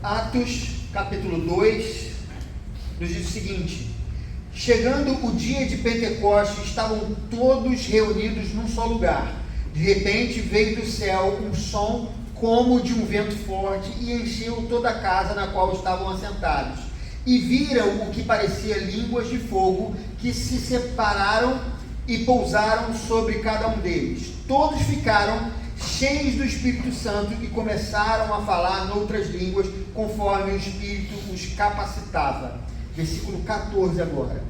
Atos, capítulo 2, nos diz o seguinte: chegando o dia de Pentecostes, estavam todos reunidos num só lugar. De repente veio do céu um som como de um vento forte e encheu toda a casa na qual estavam assentados. E viram o que parecia línguas de fogo que se separaram e pousaram sobre cada um deles. Todos ficaram cheios do Espírito Santo e começaram a falar noutras línguas, conforme o Espírito os capacitava. Versículo 14 agora.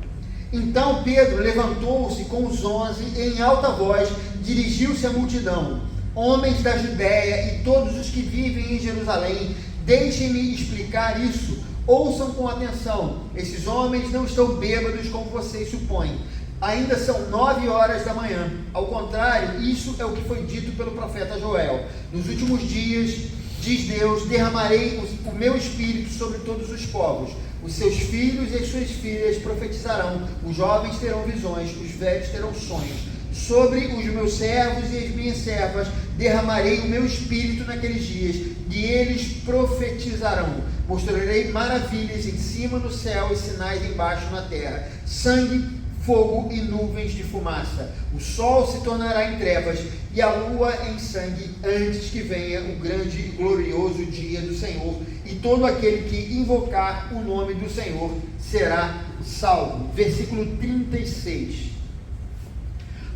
Então Pedro levantou-se com os 11 e em alta voz dirigiu-se à multidão: homens da Judéia e todos os que vivem em Jerusalém, deixem-me explicar isso. Ouçam com atenção. Esses homens não estão bêbados como vocês supõem. Ainda são 9 horas da manhã. Ao contrário, isso é o que foi dito pelo profeta Joel. Nos últimos dias, diz Deus, derramarei o meu espírito sobre todos os povos. Os seus filhos e as suas filhas profetizarão. Os jovens terão visões, os velhos terão sonhos. Sobre os meus servos e as minhas servas derramarei o meu espírito naqueles dias, e eles profetizarão. Mostrarei maravilhas em cima no céu e sinais embaixo na terra: sangue, fogo e nuvens de fumaça. O sol se tornará em trevas e a lua em sangue, antes que venha o grande e glorioso dia do Senhor, e todo aquele que invocar o nome do Senhor será salvo. Versículo 36.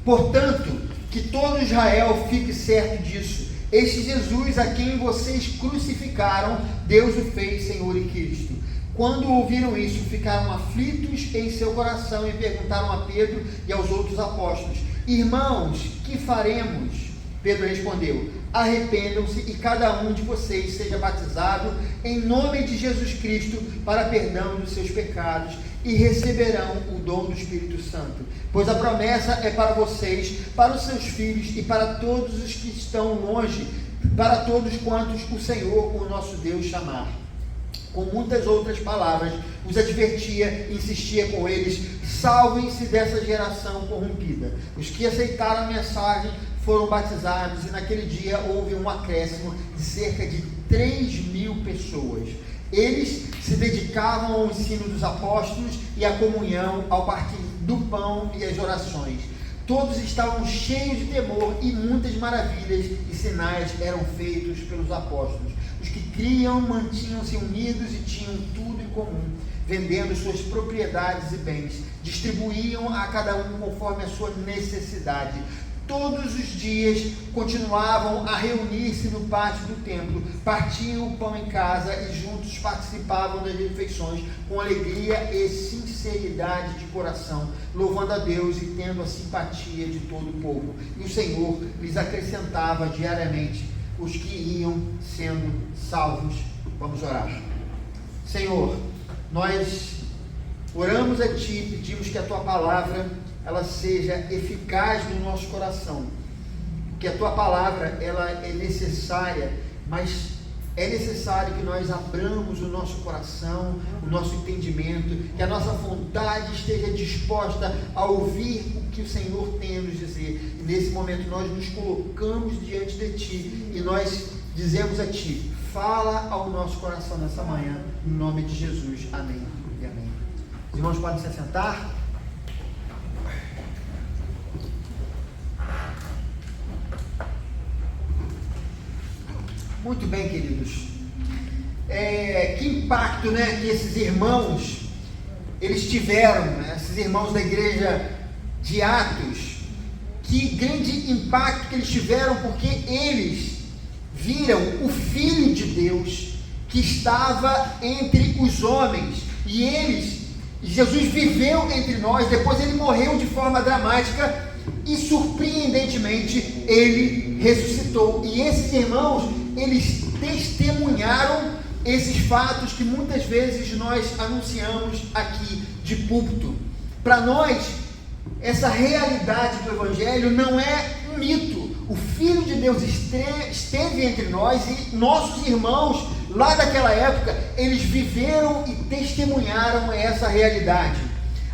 Portanto, que todo Israel fique certo disso: este Jesus a quem vocês crucificaram, Deus o fez Senhor e Cristo. Quando ouviram isso, ficaram aflitos em seu coração e perguntaram a Pedro e aos outros apóstolos: irmãos, que faremos? Pedro respondeu: arrependam-se e cada um de vocês seja batizado em nome de Jesus Cristo para perdão dos seus pecados, e receberão o dom do Espírito Santo, pois a promessa é para vocês, para os seus filhos e para todos os que estão longe, para todos quantos o Senhor, o nosso Deus, chamar. Com muitas outras palavras, os advertia, insistia com eles: salvem-se dessa geração corrompida. Os que aceitaram a mensagem foram batizados, e naquele dia houve um acréscimo de cerca de 3.000 pessoas. Eles se dedicavam ao ensino dos apóstolos e à comunhão, ao partir do pão e às orações. Todos estavam cheios de temor, e muitas maravilhas e sinais eram feitos pelos apóstolos. Os que criam mantinham-se unidos e tinham tudo em comum, vendendo suas propriedades e bens, distribuíam a cada um conforme a sua necessidade. Todos os dias continuavam a reunir-se no pátio do templo, partiam o pão em casa e juntos participavam das refeições com alegria e sinceridade de coração, louvando a Deus e tendo a simpatia de todo o povo. E o Senhor lhes acrescentava diariamente os que iam sendo salvos. Vamos orar. Senhor, nós oramos a Ti, pedimos que a Tua palavra ela seja eficaz no nosso coração, que a Tua palavra ela é necessária, mas é necessário que nós abramos o nosso coração, o nosso entendimento, que a nossa vontade esteja disposta a ouvir o que o Senhor tem a nos dizer. E nesse momento nós nos colocamos diante de Ti e nós dizemos a Ti: fala ao nosso coração nessa manhã, em nome de Jesus. Amém e amém. Os irmãos podem se assentar. Muito bem, queridos. Que impacto, né, que esses irmãos eles tiveram, né, esses irmãos da igreja de Atos. Que grande impacto que eles tiveram, porque eles viram o Filho de Deus que estava entre os homens, e Jesus viveu entre nós, depois ele morreu de forma dramática e surpreendentemente ele ressuscitou. E esses irmãos, eles testemunharam esses fatos que muitas vezes nós anunciamos aqui de púlpito. Para nós, essa realidade do Evangelho não é um mito. O Filho de Deus esteve entre nós, e nossos irmãos lá daquela época, eles viveram e testemunharam essa realidade.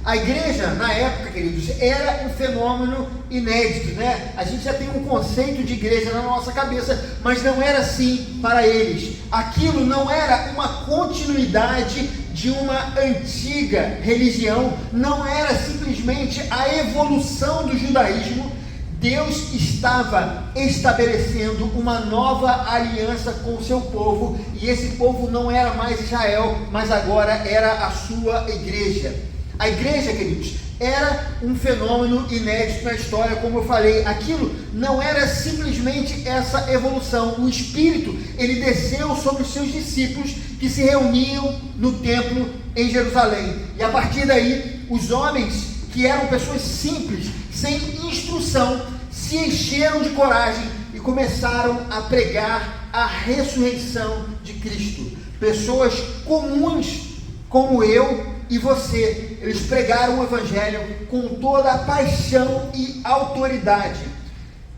A igreja, na época, queridos, era um fenômeno inédito, né? A gente já tem um conceito de igreja na nossa cabeça, mas não era assim para eles. Aquilo não era uma continuidade de uma antiga religião, não era simplesmente a evolução do judaísmo. Deus estava estabelecendo uma nova aliança com o seu povo, e esse povo não era mais Israel, mas agora era a sua igreja. A igreja, queridos, era um fenômeno inédito na história, como eu falei. Aquilo não era simplesmente essa evolução. O Espírito, ele desceu sobre os seus discípulos que se reuniam no templo em Jerusalém. E a partir daí, os homens que eram pessoas simples, sem instrução, se encheram de coragem e começaram a pregar a ressurreição de Cristo. Pessoas comuns como eu e você, eles pregaram o Evangelho com toda a paixão e autoridade.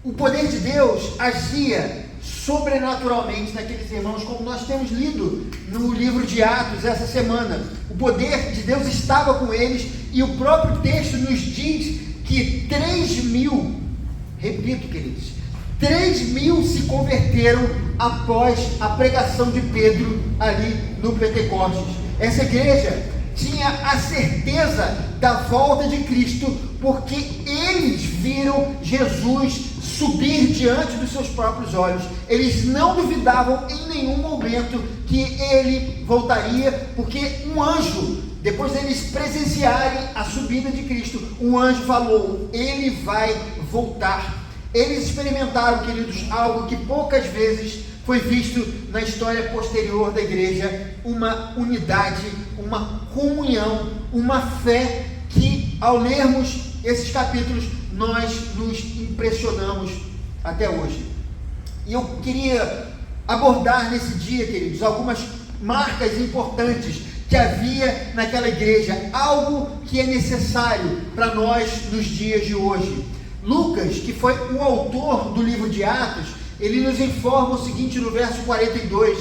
O poder de Deus agia sobrenaturalmente naqueles irmãos, como nós temos lido no livro de Atos essa semana. O poder de Deus estava com eles, e o próprio texto nos diz que 3.000, repito, queridos, 3.000 se converteram após a pregação de Pedro ali no Pentecostes. Essa igreja tinha a certeza da volta de Cristo, porque eles viram Jesus subir diante dos seus próprios olhos. Eles não duvidavam em nenhum momento que ele voltaria, porque um anjo, depois deles presenciarem a subida de Cristo, um anjo falou: ele vai voltar. Eles experimentaram, queridos, algo que poucas vezes foi visto na história posterior da igreja: uma unidade, uma comunhão, uma fé que, ao lermos esses capítulos, nós nos impressionamos até hoje. E eu queria abordar nesse dia, queridos, algumas marcas importantes que havia naquela igreja, algo que é necessário para nós nos dias de hoje. Lucas, que foi o autor do livro de Atos, ele nos informa o seguinte no verso 42: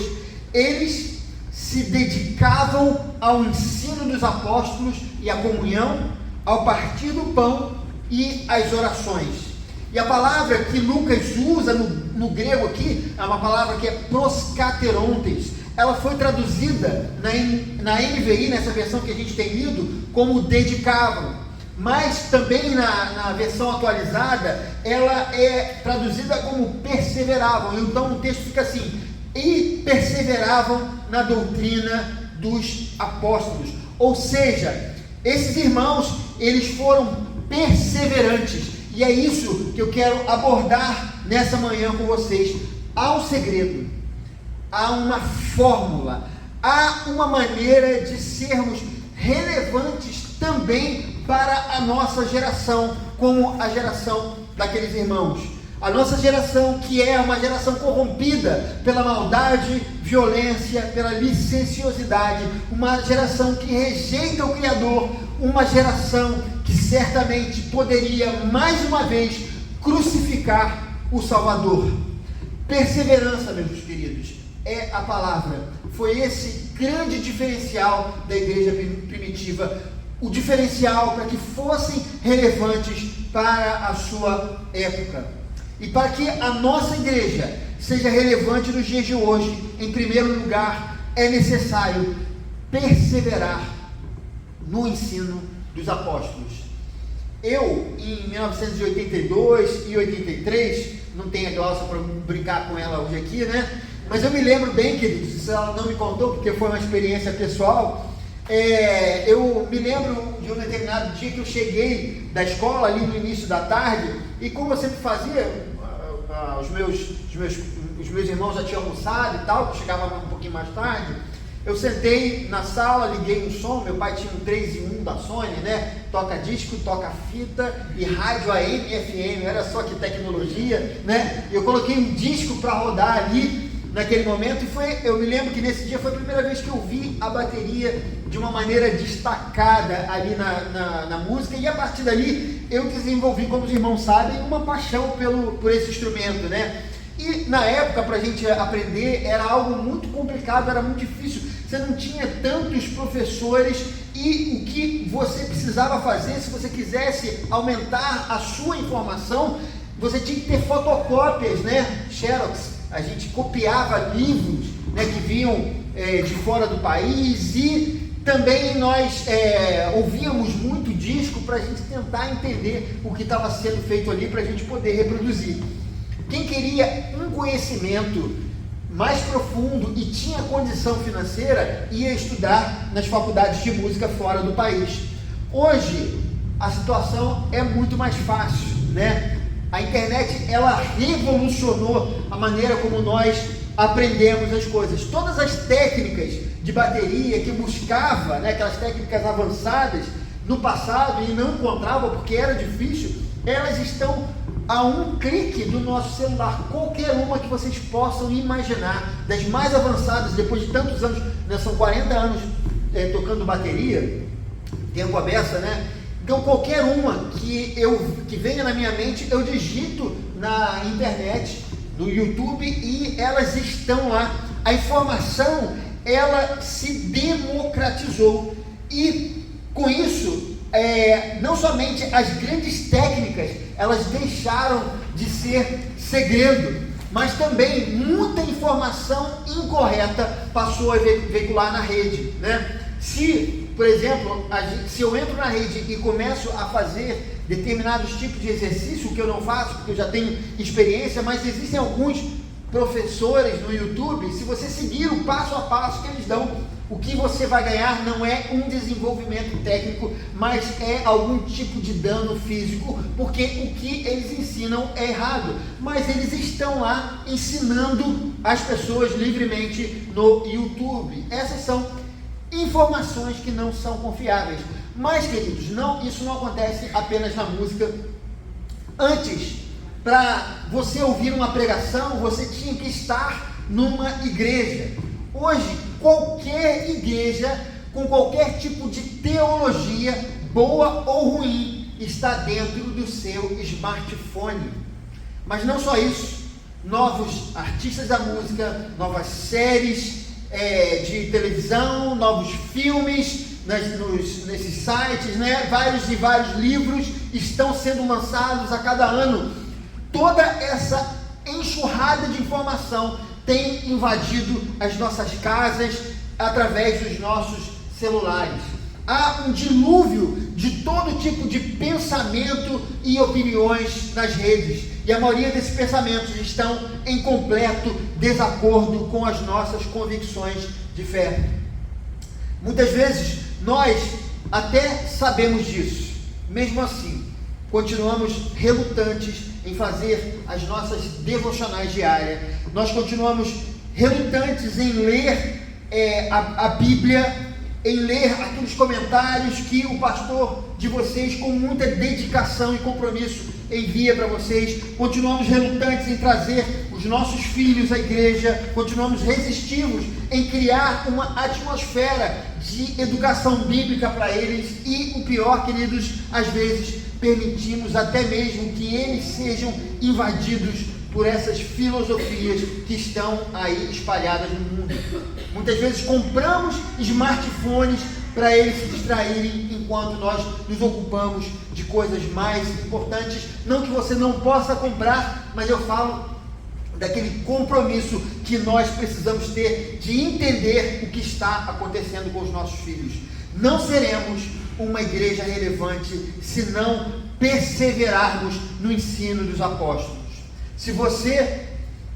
eles se dedicavam ao ensino dos apóstolos e à comunhão, ao partir do pão e às orações. E a palavra que Lucas usa no grego aqui é uma palavra que é proskaterontes. Ela foi traduzida na NVI, nessa versão que a gente tem lido, como dedicavam. Mas também na versão atualizada, ela é traduzida como perseveravam. Então o texto fica assim: e perseveravam na doutrina dos apóstolos. Ou seja, esses irmãos, eles foram perseverantes. E é isso que eu quero abordar nessa manhã com vocês. Há um segredo, há uma fórmula, há uma maneira de sermos relevantes também para a nossa geração, como a geração daqueles irmãos. A nossa geração, que é uma geração corrompida pela maldade, violência, pela licenciosidade, uma geração que rejeita o Criador, uma geração que certamente poderia mais uma vez crucificar o Salvador. Perseverança, meus queridos, é a palavra. Foi esse grande diferencial da igreja primitiva, o diferencial para que fossem relevantes para a sua época. E para que a nossa igreja seja relevante nos dias de hoje, em primeiro lugar, é necessário perseverar no ensino dos apóstolos. Eu, em 1982 e 83, não tenho a Glaucia para brincar com ela hoje aqui, né? Mas eu me lembro bem, queridos, isso ela não me contou porque foi uma experiência pessoal. Eu me lembro de um determinado dia que eu cheguei da escola ali no início da tarde, e como eu sempre fazia, os meus irmãos já tinham almoçado e tal, que chegava um pouquinho mais tarde. Eu sentei na sala, liguei um som. Meu pai tinha um 3 em 1 da Sony, né? Toca disco, toca fita e rádio AM e FM, olha só que tecnologia, né? Eu coloquei um disco para rodar ali naquele momento, e eu me lembro que nesse dia foi a primeira vez que eu vi a bateria de uma maneira destacada ali na música, e a partir dali eu desenvolvi, como os irmãos sabem, uma paixão por esse instrumento, né? E na época, para a gente aprender, era algo muito complicado, era muito difícil. você não tinha tantos professores, e o que você precisava fazer, se você quisesse aumentar a sua informação, você tinha que ter fotocópias, né? Xerox. A gente copiava livros, né, que vinham de fora do país, e também nós ouvíamos muito disco para a gente tentar entender o que estava sendo feito ali, para a gente poder reproduzir. Quem queria um conhecimento mais profundo e tinha condição financeira, ia estudar nas faculdades de música fora do país. Hoje, a situação é muito mais fácil, né? A internet, ela revolucionou a maneira como nós aprendemos as coisas. Todas as técnicas de bateria que buscava, né, aquelas técnicas avançadas no passado e não encontrava porque era difícil, elas estão a um clique do nosso celular. Qualquer uma que vocês possam imaginar, das mais avançadas, depois de tantos anos, né, são 40 anos tocando bateria, tempo a beça, né? Então qualquer uma que venha na minha mente, eu digito na internet, no YouTube, e elas estão lá. A informação, ela se democratizou, e com isso, não somente as grandes técnicas, elas deixaram de ser segredo, mas também muita informação incorreta passou a veicular na rede, né? Se, por exemplo, se eu entro na rede e começo a fazer determinados tipos de exercício, que eu não faço, porque eu já tenho experiência, mas existem alguns professores no YouTube, se você seguir o passo a passo que eles dão, o que você vai ganhar não é um desenvolvimento técnico, mas é algum tipo de dano físico, porque o que eles ensinam é errado, mas eles estão lá ensinando as pessoas livremente no YouTube. Essas são informações que não são confiáveis. Mas, queridos, isso não acontece apenas na música. Antes, para você ouvir uma pregação, você tinha que estar numa igreja. Hoje, qualquer igreja, com qualquer tipo de teologia, boa ou ruim, está dentro do seu smartphone. Mas não só isso, novos artistas da música, novas séries de televisão, novos filmes nesses sites, né? Vários e vários livros estão sendo lançados a cada ano. Toda essa enxurrada de informação tem invadido as nossas casas através dos nossos celulares. Há um dilúvio de todo tipo de pensamento e opiniões nas redes, e a maioria desses pensamentos estão em completo desacordo com as nossas convicções de fé. Muitas vezes nós até sabemos disso, mesmo assim continuamos relutantes em fazer as nossas devocionais diárias, nós continuamos relutantes em ler a Bíblia, em ler aqueles comentários que o pastor de vocês, com muita dedicação e compromisso, envia para vocês. Continuamos relutantes em trazer os nossos filhos à igreja, continuamos resistivos em criar uma atmosfera de educação bíblica para eles, e o pior, queridos, às vezes permitimos até mesmo que eles sejam invadidos por essas filosofias que estão aí espalhadas no mundo. Muitas vezes compramos smartphones para eles se distraírem enquanto nós nos ocupamos de coisas mais importantes. Não que você não possa comprar, mas eu falo daquele compromisso que nós precisamos ter de entender o que está acontecendo com os nossos filhos. Não seremos uma igreja relevante se não perseverarmos no ensino dos apóstolos. Se você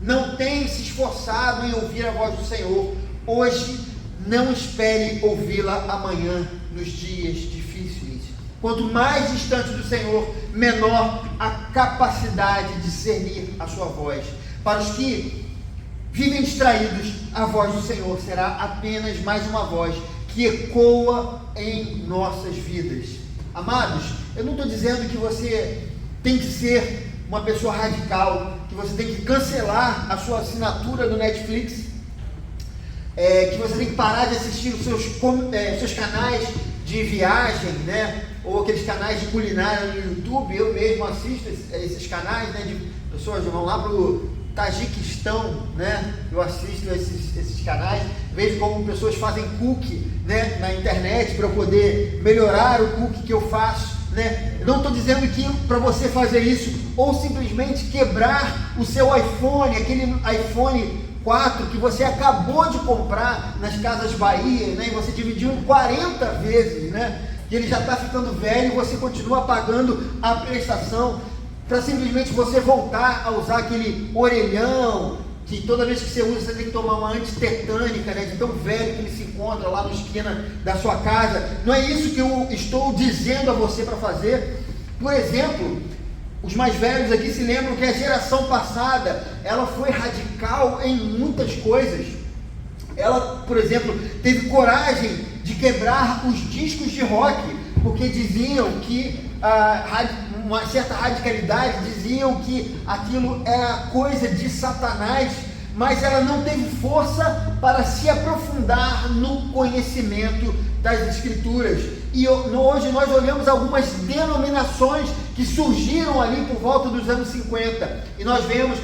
não tem se esforçado em ouvir a voz do Senhor hoje, não espere ouvi-la amanhã, nos dias difíceis. Quanto mais distante do Senhor, menor a capacidade de discernir a sua voz. Para os que vivem distraídos, a voz do Senhor será apenas mais uma voz que ecoa em nossas vidas. Amados, eu não estou dizendo que você tem que ser uma pessoa radical, que você tem que cancelar a sua assinatura do Netflix, que você tem que parar de assistir os seus canais de viagem, né? Ou aqueles canais de culinária no YouTube. Eu mesmo assisto esses canais, né? De pessoas que vão lá Tajiquistão, né? Eu assisto esses canais, vejo como pessoas fazem cookie, né, na internet para eu poder melhorar o cookie que eu faço, né? Eu não estou dizendo que para você fazer isso ou simplesmente quebrar o seu iPhone, aquele iPhone 4 que você acabou de comprar nas Casas Bahia, né? E você dividiu em 40 vezes, né? E ele já está ficando velho e você continua pagando a prestação, para simplesmente você voltar a usar aquele orelhão, que toda vez que você usa, você tem que tomar uma antitetânica, né, de tão velho que ele se encontra lá na esquina da sua casa. Não é isso que eu estou dizendo a você para fazer. Por exemplo, os mais velhos aqui se lembram que a geração passada, ela foi radical em muitas coisas. Ela, por exemplo, teve coragem de quebrar os discos de rock, porque diziam que uma certa radicalidade, diziam que aquilo era coisa de Satanás, mas ela não teve força para se aprofundar no conhecimento das Escrituras. E hoje nós olhamos algumas denominações que surgiram ali por volta dos anos 50, e nós vemos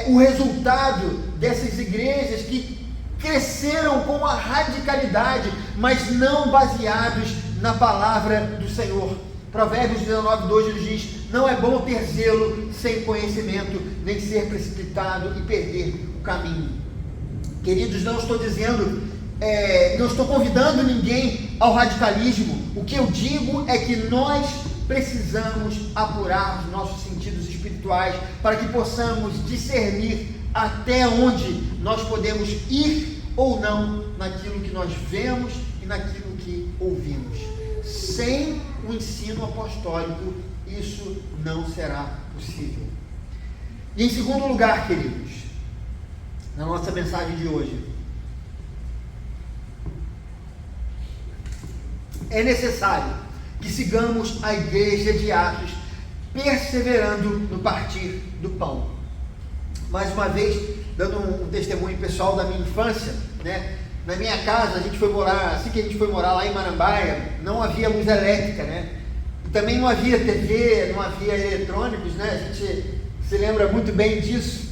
o resultado dessas igrejas que cresceram com a radicalidade, mas não baseados na palavra do Senhor. Provérbios 19:2 nos diz: não é bom ter zelo sem conhecimento, nem ser precipitado e perder o caminho. Queridos, não estou dizendo, não estou convidando ninguém ao radicalismo. O que eu digo é que nós precisamos apurar os nossos sentidos espirituais para que possamos discernir até onde nós podemos ir ou não naquilo que nós vemos e naquilo que ouvimos. Sem o ensino apostólico, isso não será possível. E em segundo lugar, queridos, na nossa mensagem de hoje, é necessário que sigamos a igreja de Atos, perseverando no partir do pão. Mais uma vez, dando um testemunho pessoal da minha infância, né? Na minha casa, a gente foi morar, assim que a gente foi morar lá em Marambaia, não havia luz elétrica, né? E também não havia TV, não havia eletrônicos, né? A gente se lembra muito bem disso.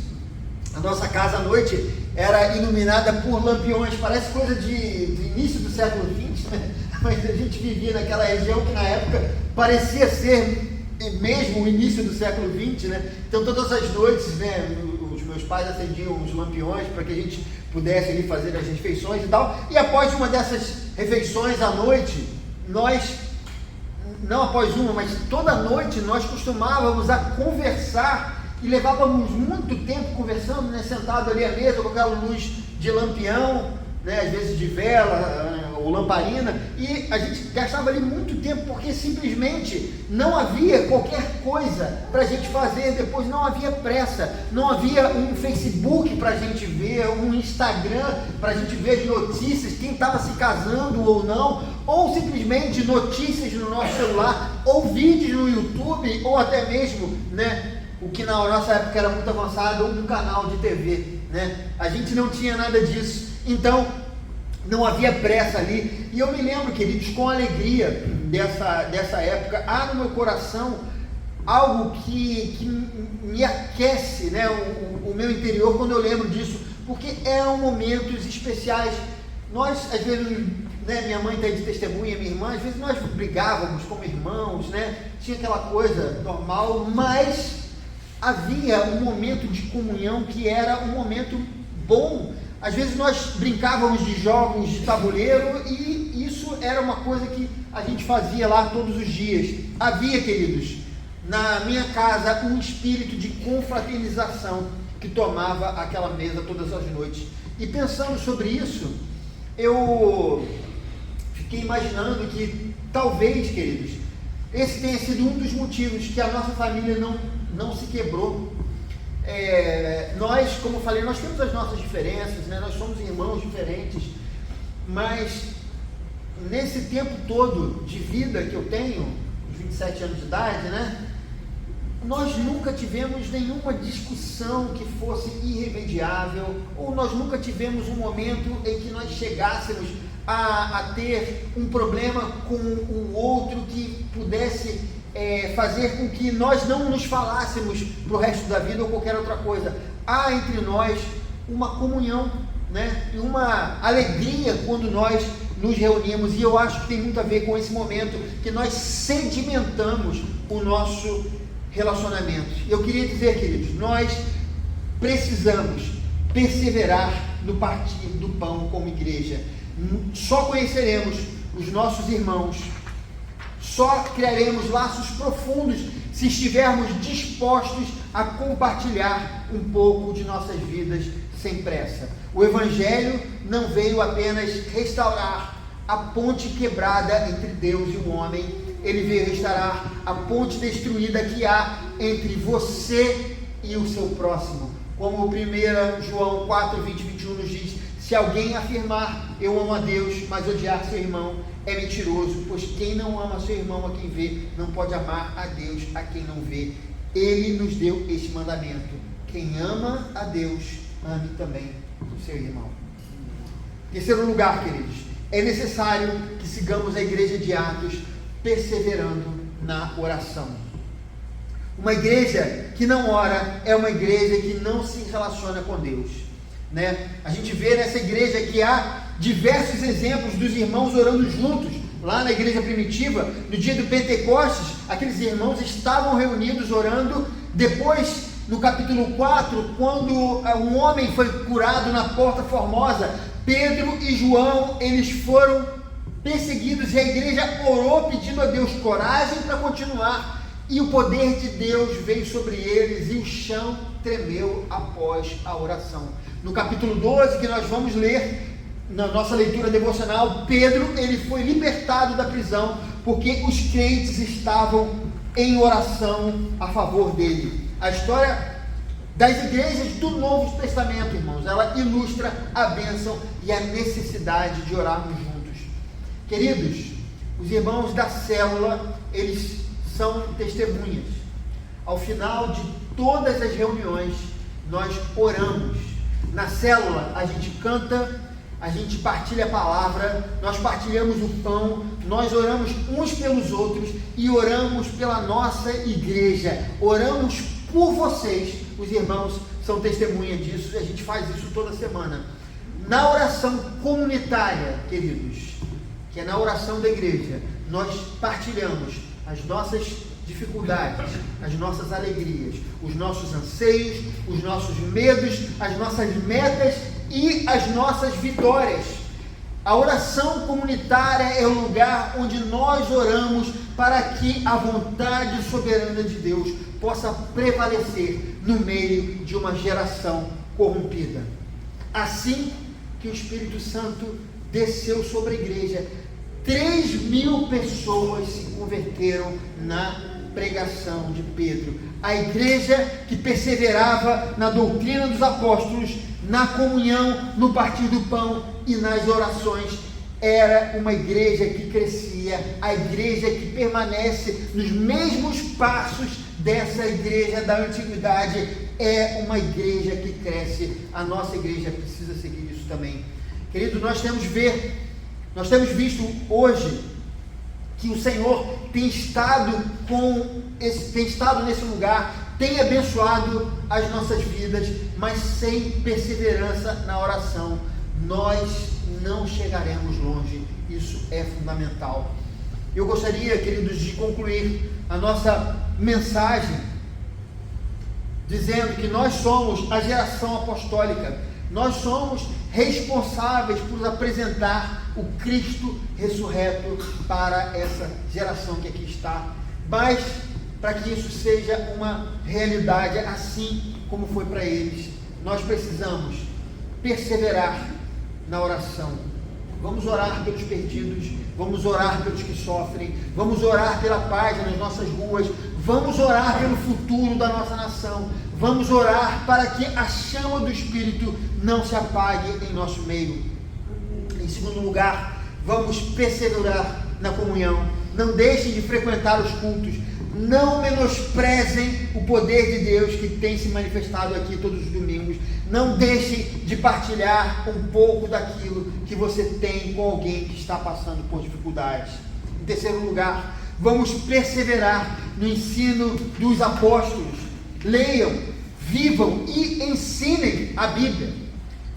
A nossa casa à noite era iluminada por lampiões, parece coisa de início do século XX, né? Mas a gente vivia naquela região que na época parecia ser mesmo o início do século XX, né? Então todas as noites, né, os meus pais acendiam os lampiões para que a gente pudesse ali fazer as refeições e tal. E após uma dessas refeições à noite, nós, não após uma, mas toda noite, nós costumávamos a conversar e levávamos muito tempo conversando, né, sentado ali à mesa com aquela luz de lampião, né, às vezes de vela ou lamparina, e a gente gastava ali muito tempo porque simplesmente não havia qualquer coisa para a gente fazer depois, não havia pressa, não havia um Facebook para a gente ver, um Instagram para a gente ver as notícias, quem estava se casando ou não, ou simplesmente notícias no nosso celular, ou vídeos no YouTube, ou até mesmo, né, o que na nossa época era muito avançado, um canal de TV, né? A gente não tinha nada disso, então não havia pressa ali. E eu me lembro, queridos, com alegria dessa época, há no meu coração algo que me aquece, né, o meu interior quando eu lembro disso, porque eram momentos especiais. Nós, às vezes, né, minha mãe está de testemunha, minha irmã, às vezes nós brigávamos como irmãos, né, tinha aquela coisa normal, mas havia um momento de comunhão que era um momento bom. Às vezes nós brincávamos de jogos de tabuleiro e isso era uma coisa que a gente fazia lá todos os dias. Havia, queridos, na minha casa um espírito de confraternização que tomava aquela mesa todas as noites. E pensando sobre isso, eu fiquei imaginando que talvez, queridos, esse tenha sido um dos motivos que a nossa família não se quebrou. Nós, como eu falei, nós temos as nossas diferenças, né? Nós somos irmãos diferentes, mas nesse tempo todo de vida que eu tenho, os 27 anos de idade, né? Nós nunca tivemos nenhuma discussão que fosse irremediável, ou nós nunca tivemos um momento em que nós chegássemos a ter um problema com o outro que pudesse fazer com que nós não nos falássemos para o resto da vida ou qualquer outra coisa. há entre nós uma comunhão, né? E uma alegria quando nós nos reunimos, e eu acho que tem muito a ver com esse momento que nós sedimentamos o nosso relacionamento. Eu queria dizer, queridos, nós precisamos perseverar no partir do pão como igreja. Só conheceremos os nossos irmãos, só criaremos laços profundos se estivermos dispostos a compartilhar um pouco de nossas vidas sem pressa. O Evangelho não veio apenas restaurar a ponte quebrada entre Deus e o homem, ele veio restaurar a ponte destruída que há entre você e o seu próximo. Como 1 João 4, 20 e 21 nos diz: se alguém afirmar eu amo a Deus, mas odiar seu irmão, é mentiroso, pois quem não ama seu irmão a quem vê, não pode amar a Deus a quem não vê. Ele nos deu este mandamento: quem ama a Deus, ame também o seu irmão. Terceiro lugar, queridos, é necessário que sigamos a igreja de Atos perseverando na oração. Uma igreja que não ora é uma igreja que não se relaciona com Deus, né? A gente vê nessa igreja que há diversos exemplos dos irmãos orando juntos. Lá na igreja primitiva, no dia do Pentecostes, aqueles irmãos estavam reunidos orando. Depois, no capítulo 4, quando um homem foi curado na Porta Formosa, Pedro e João, eles foram perseguidos e a igreja orou pedindo a Deus coragem para continuar, e o poder de Deus veio sobre eles e o chão tremeu após a oração. No capítulo 12, que nós vamos ler na nossa leitura devocional, Pedro, ele foi libertado da prisão porque os crentes estavam em oração a favor dele. A história das igrejas do Novo Testamento, irmãos, ela ilustra a bênção e a necessidade de orarmos juntos. Queridos, os irmãos da célula, eles são testemunhas. Ao final de todas as reuniões, nós oramos. Na célula, a gente canta, a gente partilha a palavra, nós partilhamos o pão, nós oramos uns pelos outros e oramos pela nossa igreja, oramos por vocês. Os irmãos são testemunha disso e a gente faz isso toda semana. Na oração comunitária, queridos, que é na oração da igreja, nós partilhamos as nossas dificuldades, as nossas alegrias, os nossos anseios, os nossos medos, as nossas metas e as nossas vitórias. A oração comunitária é o lugar onde nós oramos para que a vontade soberana de Deus possa prevalecer no meio de uma geração corrompida. Assim que o Espírito Santo desceu sobre a igreja, 3.000 pessoas se converteram na pregação de Pedro. A igreja que perseverava na doutrina dos apóstolos, na comunhão, no partir do pão e nas orações, era uma igreja que crescia, a igreja que permanece nos mesmos passos dessa igreja da antiguidade, é uma igreja que cresce. A nossa igreja precisa seguir isso também. Querido, nós temos visto hoje que o Senhor tem estado nesse lugar, tem abençoado as nossas vidas, mas sem perseverança na oração, nós não chegaremos longe. Isso é fundamental. Eu gostaria, queridos, de concluir a nossa mensagem dizendo que nós somos a geração apostólica. Nós somos responsáveis por apresentar o Cristo ressurreto para essa geração que aqui está. Mas, para que isso seja uma realidade, assim como foi para eles, nós precisamos perseverar na oração. Vamos orar pelos perdidos, vamos orar pelos que sofrem, vamos orar pela paz nas nossas ruas, vamos orar pelo futuro da nossa nação, vamos orar para que a chama do Espírito não se apague em nosso meio. Em segundo lugar, vamos perseverar na comunhão. Não deixem de frequentar os cultos, não menosprezem o poder de Deus que tem se manifestado aqui todos os domingos. Não deixem de partilhar um pouco daquilo que você tem com alguém que está passando por dificuldades. Em terceiro lugar, vamos perseverar no ensino dos apóstolos. Leiam, vivam e ensinem a Bíblia.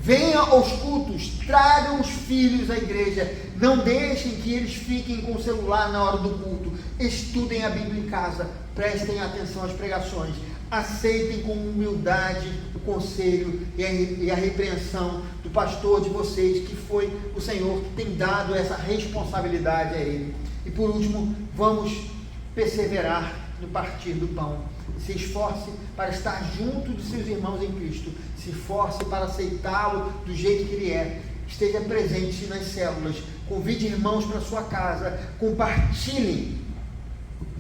Venham aos cultos, tragam os filhos à igreja, não deixem que eles fiquem com o celular na hora do culto, estudem a Bíblia em casa, prestem atenção às pregações, aceitem com humildade o conselho e a repreensão do pastor de vocês, que foi o Senhor que tem dado essa responsabilidade a ele. E por último, vamos perseverar no partir do pão. Se esforce para estar junto de seus irmãos em Cristo, se esforce para aceitá-lo do jeito que ele é, esteja presente nas células, convide irmãos para sua casa, compartilhem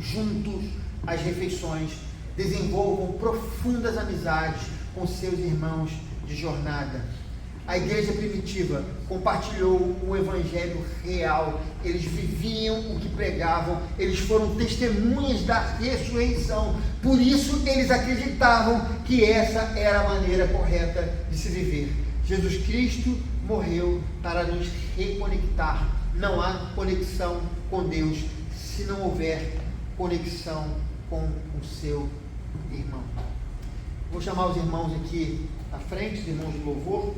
juntos as refeições, desenvolvam profundas amizades com seus irmãos de jornada. A igreja primitiva compartilhou o evangelho real, eles viviam o que pregavam, eles foram testemunhas da ressurreição, por isso eles acreditavam que essa era a maneira correta de se viver. Jesus Cristo morreu para nos reconectar. Não há conexão com Deus se não houver conexão com o seu irmão. Vou chamar os irmãos aqui à frente, os irmãos de louvor.